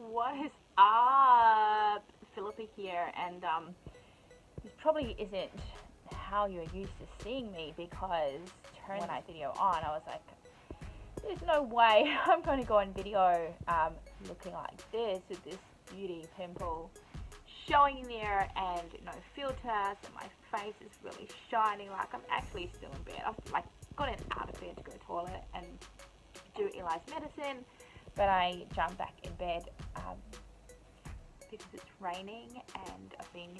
What is up? Phillipa here, and this probably isn't how you're used to seeing me because turn my video on, I was like, there's no way I'm going to go on video looking like this with this beauty pimple showing there and no filters, and my face is really shining like I'm actually still in bed. I've like gotten out of bed to go to the toilet and do Eli's medicine, but I jumped back in bed because it's raining, and I've been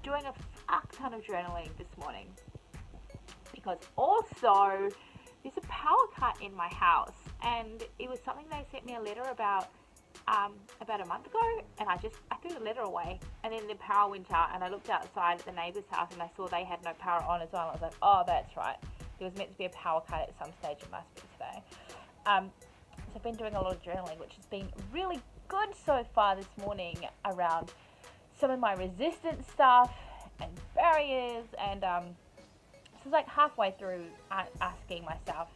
doing a fuck ton of journaling this morning because also there's a power cut in my house, and it was something they sent me a letter about a month ago, and I threw the letter away, and then the power went out, and I looked outside at the neighbour's house and I saw they had no power on as well, and I was like, oh, that's right, there was meant to be a power cut at some stage, it must be today. So I've been doing a lot of journaling, which has been really good so far this morning around some of my resistance stuff and barriers, and so it's like halfway through asking myself,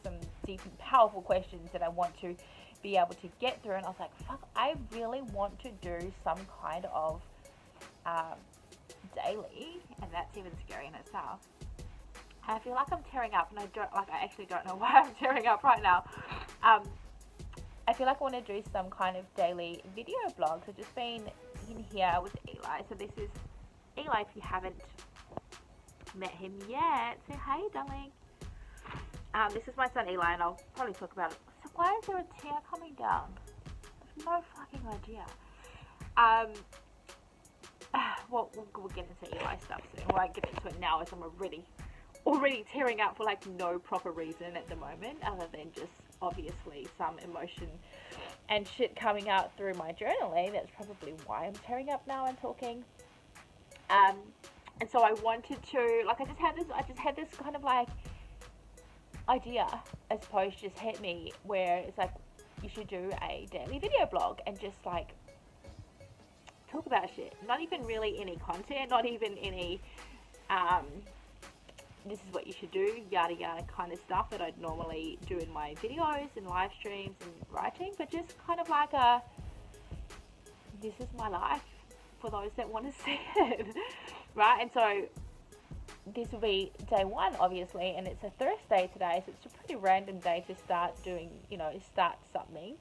some deep and powerful questions that I want to be able to get through, and I was like, fuck, I really want to do some kind of daily, and that's even scary in itself. I feel like I'm tearing up, and I actually don't know why I'm tearing up right now. I feel like I want to do some kind of daily video blog. So I've just been in here with Eli. So this is Eli, if you haven't met him yet. Say hi, darling. This is my son Eli, and I'll probably talk about it. So why is there a tear coming down? I have no fucking idea. Well, we'll get into Eli stuff soon. I won't get into it now as I'm already tearing up for like no proper reason at the moment, other than just obviously some emotion and shit coming out through my journaling. That's probably why I'm tearing up now and talking. And so I wanted to, like, I just had this kind of like idea, I suppose, just hit me, where it's like you should do a daily video blog and just like talk about shit. Not even really any content, not even any this is what you should do, yada yada kind of stuff that I'd normally do in my videos and live streams and writing, but just kind of like this is my life for those that want to see it, right? And so this will be day one, obviously, and it's a Thursday today, so it's a pretty random day to start doing, start something.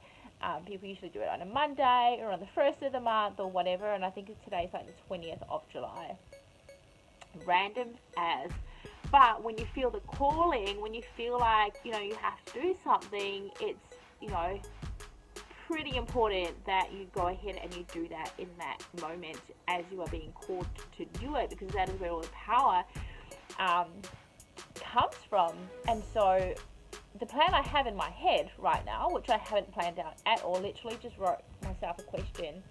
People usually do it on a Monday or on the 1st of the month or whatever, and I think today's like the 20th of July. Random as. But when you feel the calling, when you feel like, you have to do something, it's, pretty important that you go ahead and you do that in that moment as you are being called to do it, because that is where all the power comes from. And so the plan I have in my head right now, which I haven't planned out at all, literally just wrote myself a question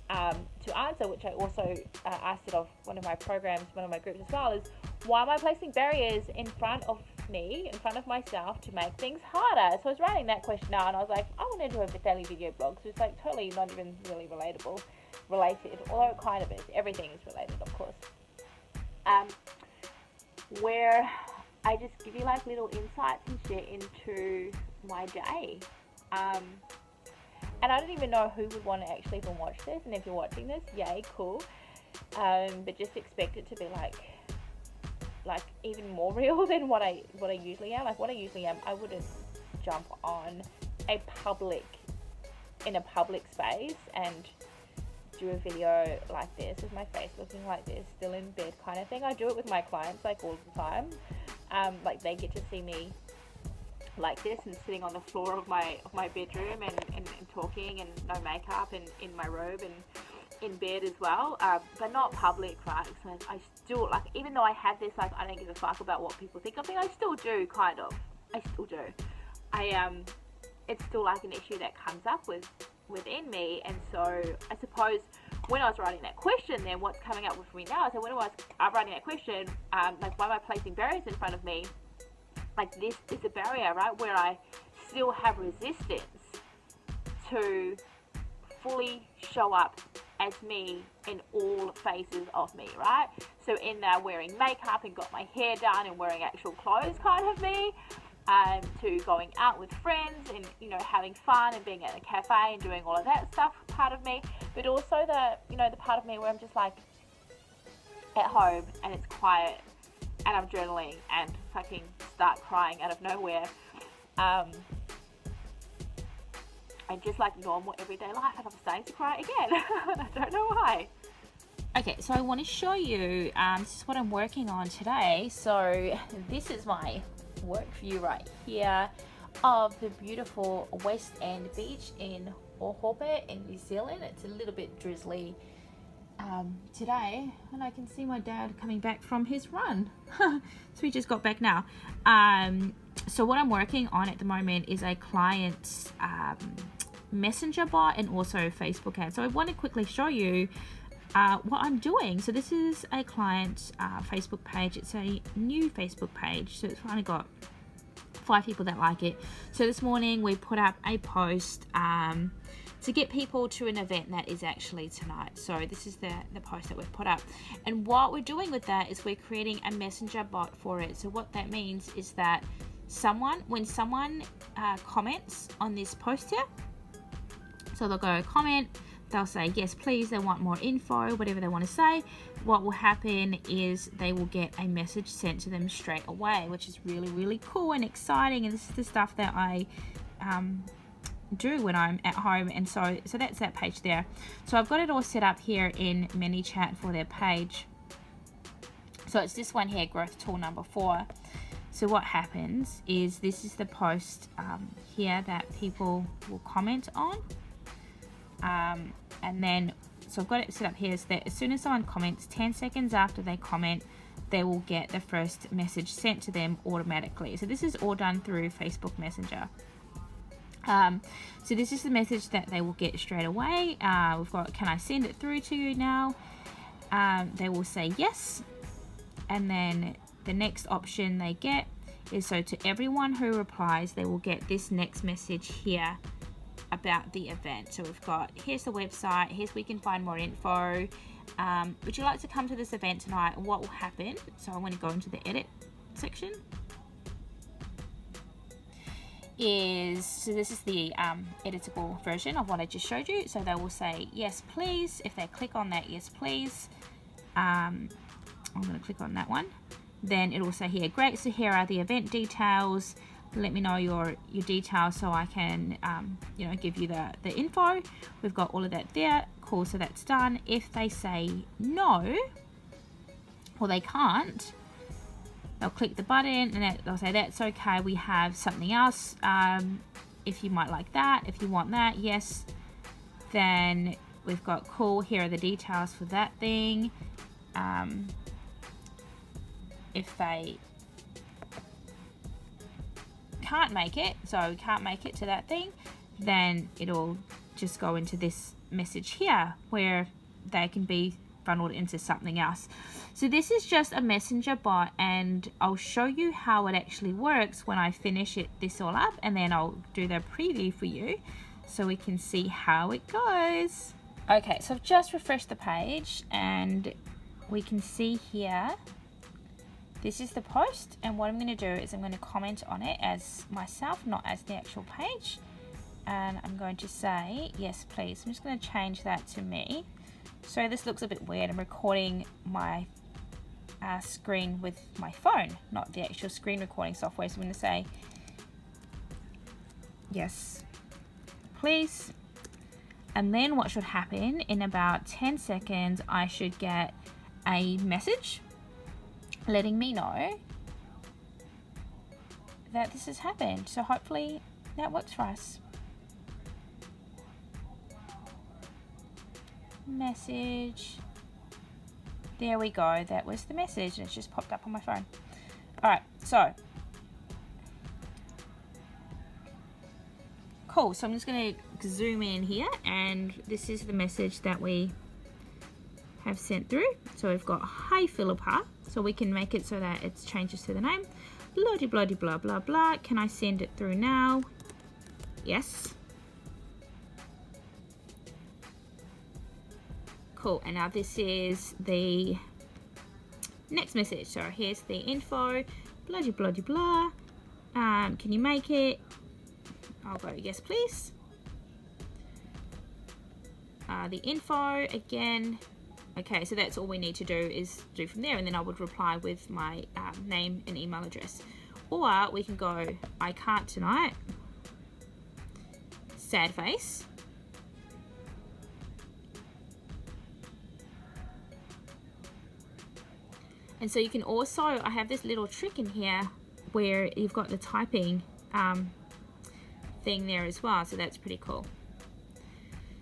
to answer, which I also asked it of one of my programs, one of my groups as well, is why am I placing barriers in front of me, in front of myself, to make things harder? So I was writing that question out, and I was like, I want to do a daily video blog. So it's like totally not even really related, although it kind of is. Everything is related, of course. Where I just give you like little insights and shit into my day. And I don't even know who would want to actually even watch this, and if you're watching this, yay, cool. But just expect it to be like even more real than what I usually am. Like what I usually am, I wouldn't jump on in a public space and do a video like this with my face looking like this, still in bed kind of thing. I do it with my clients like all the time. Like they get to see me like this and sitting on the floor of my bedroom and talking, and no makeup, and in my robe and in bed as well, but not public, right? So I still, like, even though I have this, like, I don't give a fuck about what people think of me, I still do, kind of. I still do. It's still like an issue that comes up within me. And so I suppose when I was writing that question, then what's coming up with me now, so when I was writing that question, like, why am I placing barriers in front of me? Like, this is a barrier, right, where I still have resistance to fully show up as me in all phases of me, right? So in there wearing makeup and got my hair done and wearing actual clothes kind of me, to going out with friends and, you know, having fun and being at a cafe and doing all of that stuff, part of me, but also the, you know, the part of me where I'm just like at home and it's quiet and I'm journaling and fucking start crying out of nowhere. And just like normal everyday life, and I'm starting to cry again. I don't know why. Okay, so I want to show you, this is what I'm working on today. So this is my work view right here of the beautiful West End beach in Phillipa in New Zealand. It's a little bit drizzly today, and I can see my dad coming back from his run. So he just got back now. So what I'm working on at the moment is a client's messenger bot and also Facebook ad. So I want to quickly show you what I'm doing. So this is a client's Facebook page. It's a new Facebook page, so it's only got 5 people that like it. So this morning we put up a post to get people to an event that is actually tonight. So this is the post that we've put up, and what we're doing with that is we're creating a messenger bot for it. So what that means is that when someone comments on this post here, so they'll go comment, they'll say yes please, they want more info, whatever they want to say, what will happen is they will get a message sent to them straight away, which is really, really cool and exciting. And this is the stuff that I do when I'm at home. And so that's that page there. So I've got it all set up here in ManyChat for their page. So it's this one here, growth tool number 4. So what happens is this is the post here that people will comment on. And then, so I've got it set up here so that as soon as someone comments, 10 seconds after they comment, they will get the first message sent to them automatically. So this is all done through Facebook Messenger. So this is the message that they will get straight away. We've got, can I send it through to you now? They will say yes. And then the next option they get is, so to everyone who replies, they will get this next message here about the event. So we've got, here's the website, here's where you can find more info. Would you like to come to this event tonight? What will happen? So I want to go into the edit section. So this is the editable version of what I just showed you. So they will say yes please. If they click on that yes please, I'm going to click on that one, then it will say here, great, so here are the event details, let me know your details so I can you know, give you the info. We've got all of that there. Cool, so that's done. If they say no or they can't, they'll click the button and they'll say that's okay, we have something else, if you might like that, if you want that, yes. Then we've got, cool, here are the details for that thing. If they can't make it, so can't make it to that thing, then it'll just go into this message here where they can be funneled into something else. So this is just a messenger bot, and I'll show you how it actually works when I finish this all up, and then I'll do the preview for you so we can see how it goes. Okay, so I've just refreshed the page and we can see here this is the post, and what I'm going to do is I'm going to comment on it as myself, not as the actual page, and I'm going to say yes please. I'm just going to change that to me. So this looks a bit weird. I'm recording my screen with my phone, not the actual screen recording software. So I'm going to say yes please, and then what should happen, in about 10 seconds I should get a message letting me know that this has happened. So hopefully that works for us. Message, there we go, that was the message, and it's just popped up on my phone. Alright, so cool, so I'm just going to zoom in here, and this is the message that we have sent through. So we've got, hi Phillipa, so we can make it so that it changes to the name, blah blah blah blah blah blah, can I send it through now? Yes. Cool, and now this is the next message. So here's the info, blah blah blah blah. Can you make it? I'll go yes please. The info again. Okay, so that's all we need to do is do from there, and then I would reply with my name and email address. Or we can go, I can't tonight, sad face. And so you can also, I have this little trick in here where you've got the typing thing there as well, so that's pretty cool.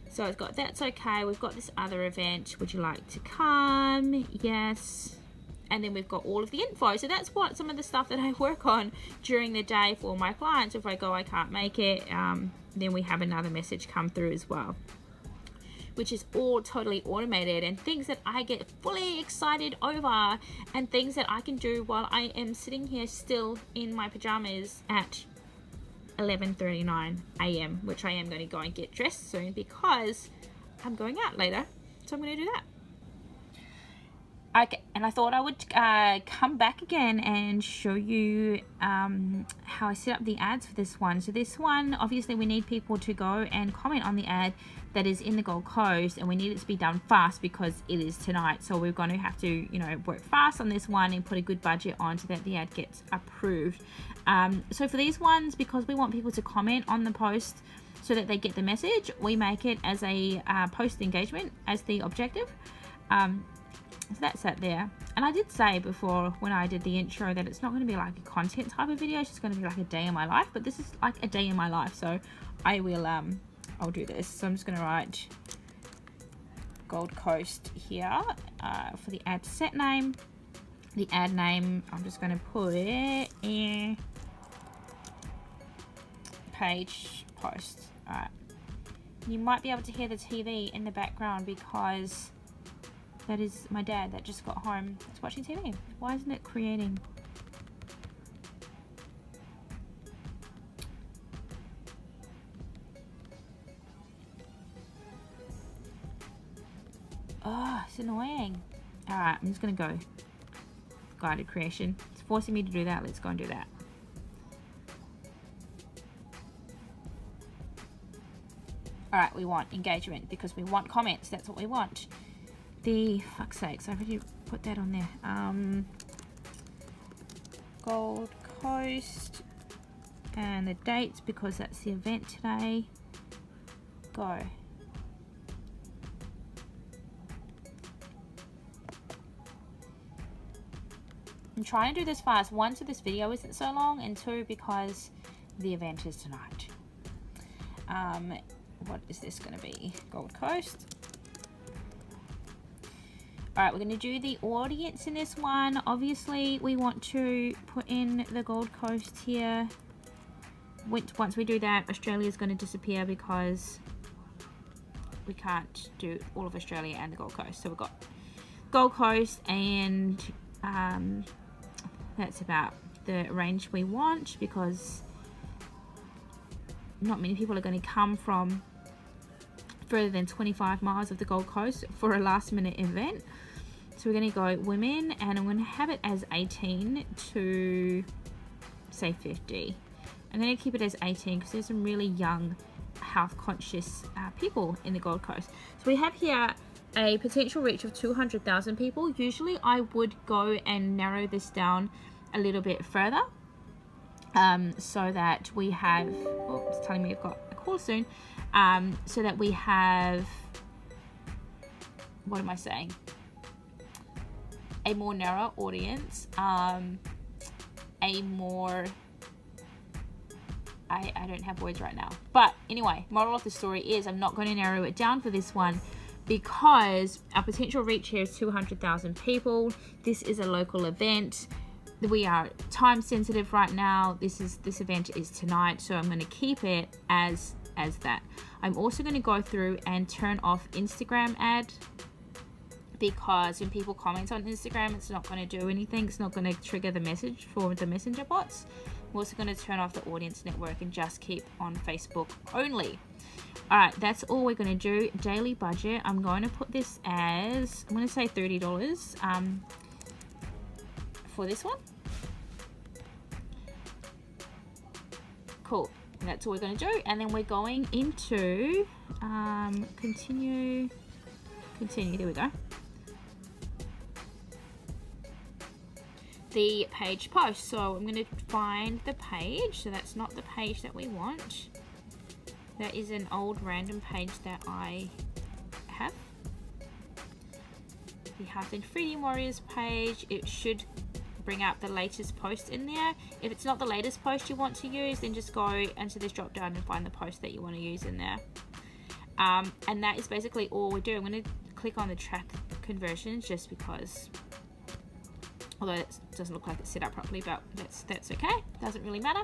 So it's got that's okay, we've got this other event, would you like to come? Yes. And then we've got all of the info. So that's what some of the stuff that I work on during the day for my clients. If I go I can't make it, then we have another message come through as well, which is all totally automated, and things that I get fully excited over, and things that I can do while I am sitting here still in my pajamas at 11:39 a.m, which I am going to go and get dressed soon because I'm going out later, so I'm going to do that. Okay, and I thought I would come back again and show you how I set up the ads for this one. So this one, obviously we need people to go and comment on the ad that is in the Gold Coast, and we need it to be done fast because it is tonight. So we're going to have to, you know, work fast on this one and put a good budget on so that the ad gets approved. So for these ones, because we want people to comment on the post so that they get the message, we make it as a post engagement as the objective. So that's that there. And I did say before when I did the intro that it's not going to be like a content type of video, it's just going to be like a day in my life, but this is like a day in my life, so I will I'll do this. So I'm just going to write Gold Coast here for the ad set name. The ad name, I'm just going to put it in page post. Alright, you might be able to hear the TV in the background because that is my dad that just got home. It's watching TV. Why isn't it creating? Oh, it's annoying. Alright, I'm just gonna go guided creation. It's forcing me to do that. Let's go and do that. Alright, we want engagement because we want comments. That's what we want. The fuck's sakes, I already put that on there. Gold Coast and the dates because that's the event today. Go. I'm trying to do this fast. One, so this video isn't so long, and two, because the event is tonight. What is this going to be? Gold Coast. Alright, we're going to do the audience in this one. Obviously, we want to put in the Gold Coast here. Once we do that, Australia is going to disappear because we can't do all of Australia and the Gold Coast. So we've got Gold Coast, and that's about the range we want because not many people are going to come from further than 25 miles of the Gold Coast for a last minute event. So we're going to go women, and I'm going to have it as 18 to say 50. I'm going to keep it as 18 because there's some really young health conscious people in the Gold Coast. So we have here a potential reach of 200,000 people. Usually I would go and narrow this down a little bit further so that we have, oh, it's telling me I've got a call soon, so that we have, what am I saying, a more narrow audience, a more, I don't have words right now, but anyway, moral of the story is I'm not going to narrow it down for this one because our potential reach here is 200,000 people. This is a local event. We are time sensitive right now. This event is tonight, so I'm going to keep it as that. I'm also going to go through and turn off Instagram ad because when people comment on Instagram, it's not going to do anything. It's not going to trigger the message for the messenger bots. I'm also going to turn off the audience network and just keep on Facebook only. Alright, that's all we're going to do. Daily budget, I'm going to put this as, I'm going to say $30 for this one. Cool. And that's all we're going to do. And then we're going into continue. There we go. The page post. So I'm going to find the page. So that's not the page that we want. That is an old random page that I have. The Hearth and Freedom Warriors page. It should bring up the latest post in there. If it's not the latest post you want to use, then just go into this drop down and find the post that you want to use in there. And that is basically all we're doing. I'm going to click on the track conversions just because, although it doesn't look like it's set up properly, but that's okay. Doesn't really matter.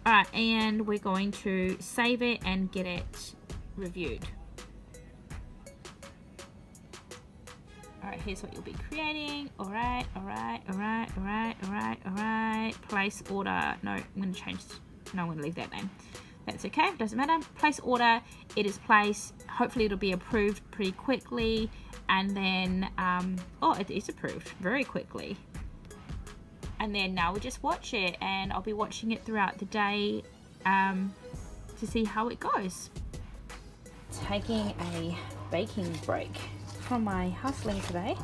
All right, and we're going to save it and get it reviewed. All right, here's what you'll be creating. All right. Place order. No, I'm going to change. No, I'm going to leave that name. That's okay, doesn't matter. Place order. It is placed. Hopefully it'll be approved pretty quickly. And then, it is approved very quickly. And then now we just watch it, and I'll be watching it throughout the day to see how it goes. Taking a baking break from my hustling today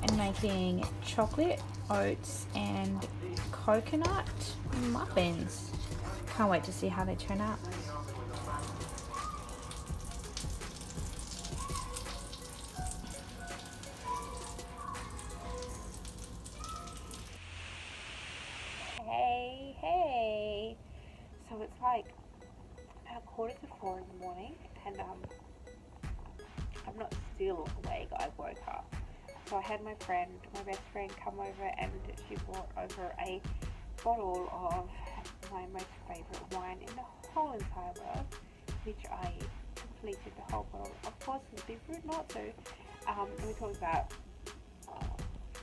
and making chocolate, oats and coconut muffins. Can't wait to see how they turn out. Hey. So it's like 3:45 in the morning, and I'm not still awake. I woke up. So I had my best friend come over, and she brought over a bottle of my most favourite wine in the whole entire world, which I completed the whole bottle. Of course, it would be rude not to. We talked about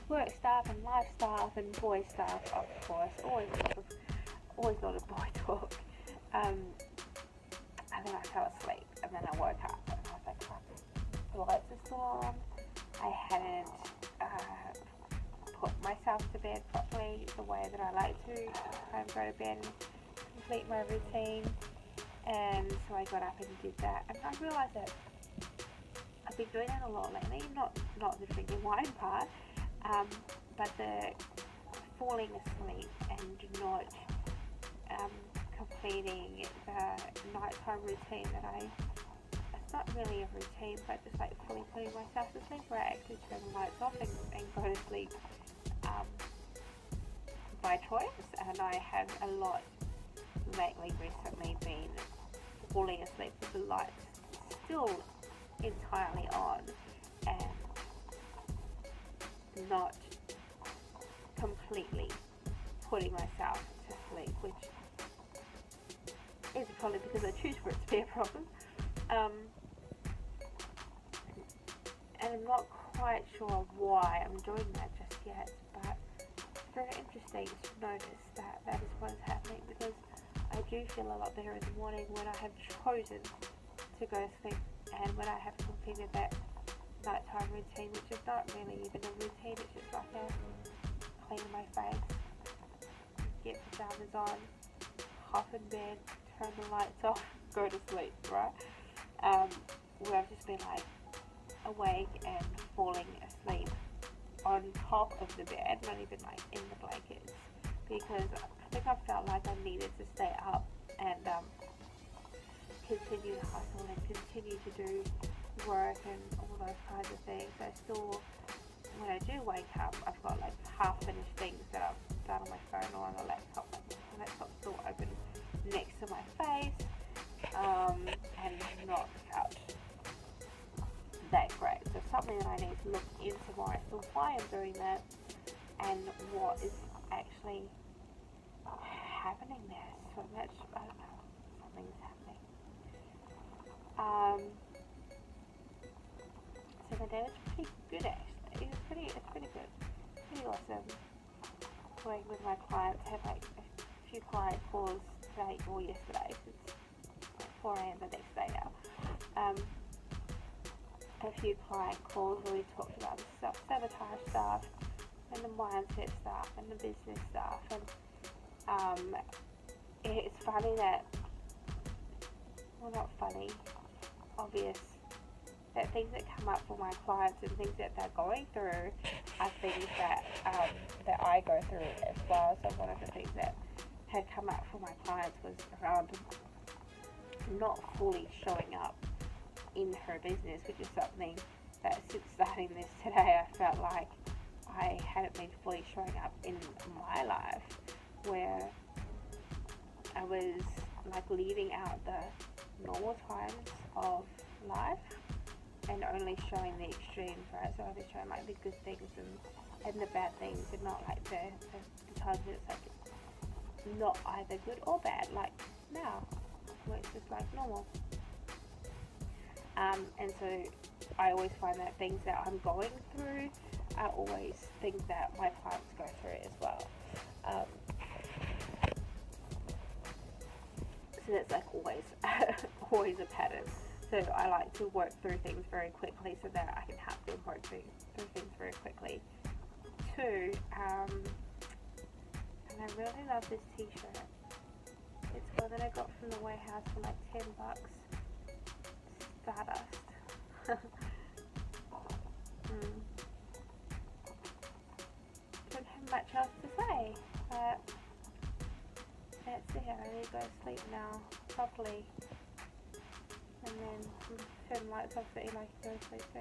work stuff and life stuff and boy stuff, of course. Always a lot of boy talk. And then I fell asleep, and then I woke up, and I was like, fuck, the lights are still on. I hadn't put myself to bed properly the way that I like to. I go to bed and complete my routine, and so I got up and did that, and I realised that I've been doing that a lot lately, not the drinking wine part, but the falling asleep and not completing the nighttime routine that it's not really a routine, but just like fully putting myself to sleep, where I actually turn the lights off and go to sleep by choice. And I have a lot recently been falling asleep with the lights still entirely on and not completely putting myself to sleep, which is probably because I choose for it to be a problem. And I'm not quite sure why I'm doing that just yet, but it's very interesting to notice that is what is happening, because I do feel a lot better in the morning when I have chosen to go to sleep and when I have completed that nighttime routine, which is not really even a routine. It's just like a clean my face, get pajamas on, hop in bed, turn the lights off, go to sleep, right? Where I've just been like awake and falling asleep on top of the bed, not even like in the blankets, because I think I felt like I needed to stay up and continue to hustle and continue to do work and all those kinds of things. So still, when I do wake up, I've got like half finished things that I've done on my phone or on the laptop. The laptop's still open next to my face, and not felt that great. So something that I need to look into more as to why I'm doing that and what is actually happening there. So much, I don't know, something's happening. So the day was pretty good actually. It's pretty good. Pretty awesome. Working with my clients, had like a few client calls today or yesterday. It's like 4 AM the next day now. A few client calls where we talked about the self-sabotage stuff and the mindset stuff and the business stuff, and it's funny that, well, not funny, obvious, that things that come up for my clients and things that they're going through are things that that I go through as well. So one of the things that had come up for my clients was around not fully showing up in her business, which is something that since starting this today, I felt like I hadn't been fully showing up in my life, where I was like leaving out the normal times of life and only showing the extremes, right? So only showing like the good things and the bad things, and not like the times that it's like not either good or bad, like now, where it's just like normal. And so I always find that things that I'm going through are always things that my clients go through as well. So that's like always a pattern. So I like to work through things very quickly so that I can help them work through things very quickly. Two, and I really love this t-shirt. It's one that I got from the warehouse for like $10. Stardust. Don't have much else to say, but that's it. I need to go to sleep now, properly. And then turn the lights off so you like to go to sleep. So,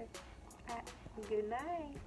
good night.